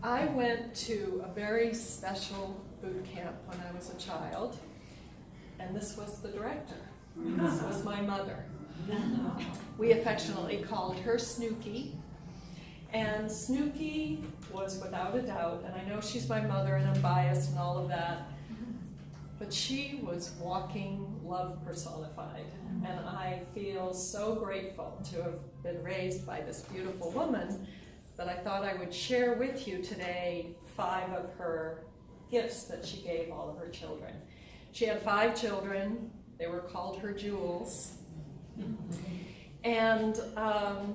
I went to a very special boot camp when I was a child, and this was the director. This was my mother. We affectionately called her Snooky, and Snooky was without a doubt, and I know she's my mother and I'm biased and all of that, but she was walking love personified, and I feel so grateful to have been raised by this beautiful woman that I thought I would share with you today 5 of her gifts that she gave all of her children. She had 5 children. They were called her jewels. And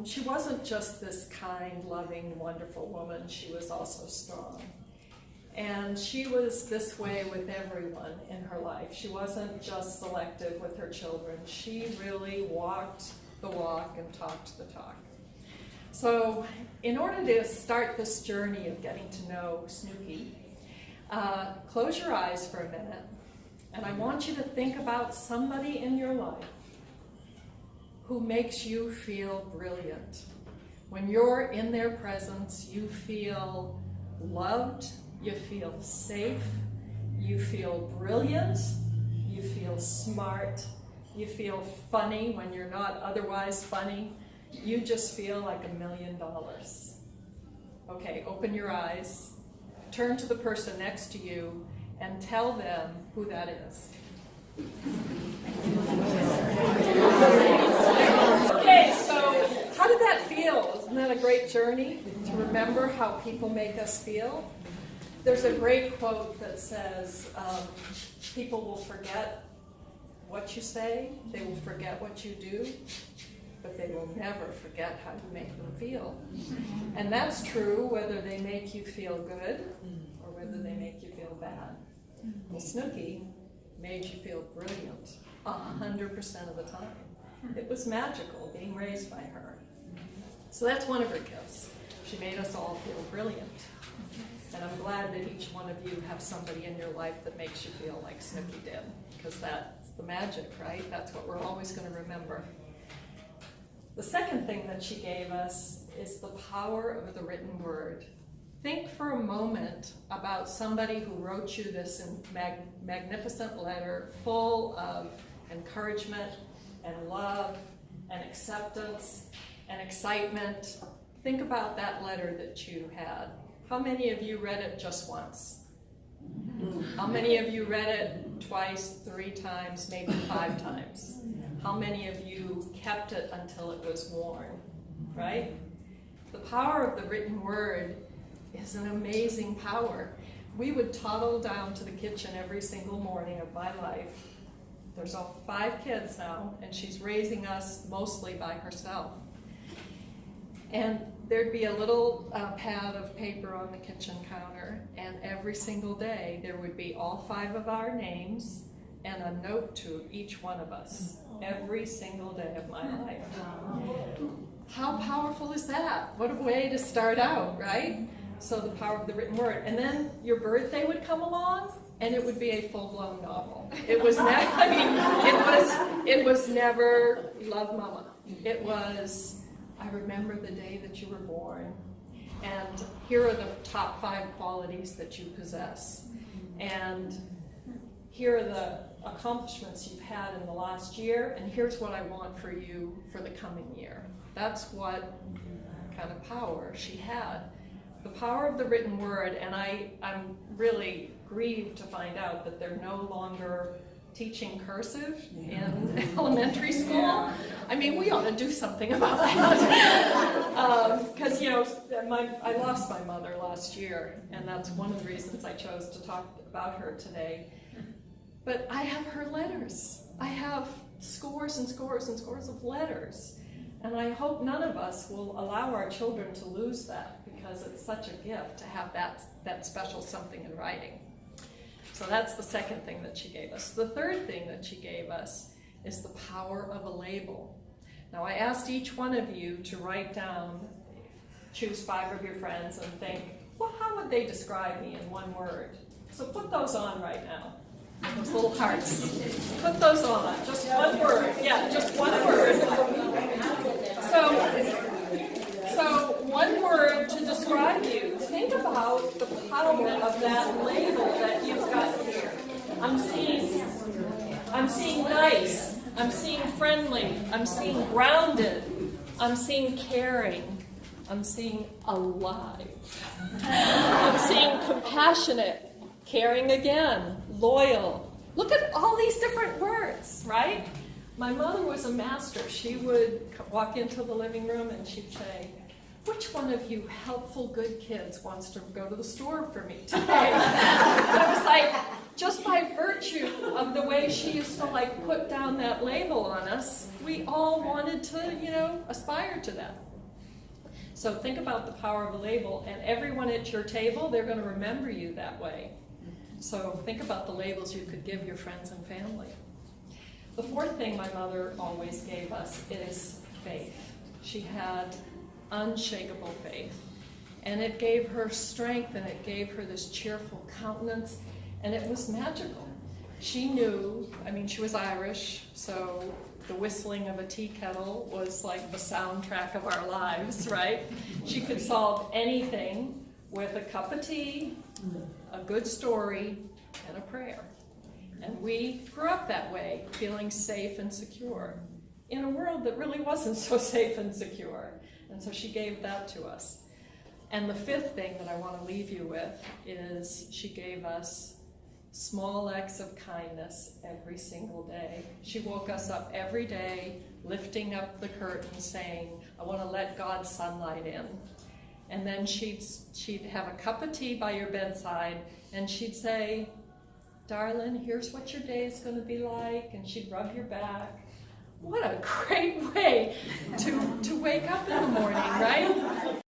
she wasn't just this kind, loving, wonderful woman. She was also strong. And she was this way with everyone in her life. She wasn't just selective with her children. She really walked the walk and talked the talk. So in order to start this journey of getting to know Snooky, close your eyes for a minute, and I want you to think about somebody in your life who makes you feel brilliant. When you're in their presence, you feel loved, you feel safe, you feel brilliant, you feel smart, you feel funny when you're not otherwise funny. You just feel like $1 million. Okay, open your eyes, turn to the person next to you, and tell them who that is. Okay, so how did that feel? Isn't that a great journey to remember how people make us feel? There's a great quote that says, people will forget what you say, they will forget what you do, but they will never forget how you make them feel. And that's true whether they make you feel good or whether they make you feel bad. Well, Snooky made you feel brilliant 100% of the time. It was magical being raised by her. So that's one of her gifts. She made us all feel brilliant. And I'm glad that each one of you have somebody in your life that makes you feel like Snooky did, because that's the magic, right? That's what we're always going to remember. The second thing that she gave us is the power of the written word. Think for a moment about somebody who wrote you this magnificent letter full of encouragement and love and acceptance and excitement. Think about that letter that you had. How many of you read it just once? How many of you read it twice, 3 times, maybe 5 times? How many of you kept it until it was worn, right? The power of the written word is an amazing power. We would toddle down to the kitchen every single morning of my life. There's all 5 kids now, and she's raising us mostly by herself. And there'd be a little pad of paper on the kitchen counter, and every single day there would be all 5 of our names and a note to each one of us every single day of my life. How powerful is that? What a way to start out, right? So the power of the written word. And then your birthday would come along, and it would be a full-blown novel. It was never, it was never Love Mama. It was, I remember the day that you were born, and here are the top 5 qualities that you possess. And here are the accomplishments you've had in the last year, and here's what I want for you for the coming year. That's what kind of power she had. The power of the written word, and I'm really grieved to find out that they're no longer teaching cursive in elementary school. I mean, we ought to do something about that. Because, I lost my mother last year, and that's one of the reasons I chose to talk about her today. But I have her letters. I have scores and scores and scores of letters. And I hope none of us will allow our children to lose that, because it's such a gift to have that special something in writing. So that's the second thing that she gave us. The third thing that she gave us is the power of a label. Now, I asked each one of you to write down, choose 5 of your friends and think, well, how would they describe me in one word? So put those on right now. Those little hearts. Put those on. Just one word. Yeah, just one word. So one word to describe you. Think about about the power of that label that you've got here. I'm seeing nice, I'm seeing friendly, I'm seeing grounded, I'm seeing caring, I'm seeing alive. I'm seeing compassionate, caring again, loyal. Look at all these different words, right? My mother was a master. She would walk into the living room and she'd say, which one of you helpful, good kids wants to go to the store for me today? It was like, just by virtue of the way she used to like put down that label on us, we all wanted to, aspire to that. So think about the power of a label, and everyone at your table, they're going to remember you that way. So think about the labels you could give your friends and family. The fourth thing my mother always gave us is faith. She had unshakable faith. And it gave her strength, and it gave her this cheerful countenance, and it was magical. She knew, she was Irish, so the whistling of a tea kettle was like the soundtrack of our lives, right? She could solve anything with a cup of tea, a good story, and a prayer. And we grew up that way, feeling safe and secure, in a world that really wasn't so safe and secure. And so she gave that to us. And the fifth thing that I want to leave you with is she gave us small acts of kindness every single day. She woke us up every day, lifting up the curtain, saying, I want to let God's sunlight in. And then she'd have a cup of tea by your bedside, and she'd say, darling, here's what your day is going to be like, and she'd rub your back. What a great way to wake up in the morning, right?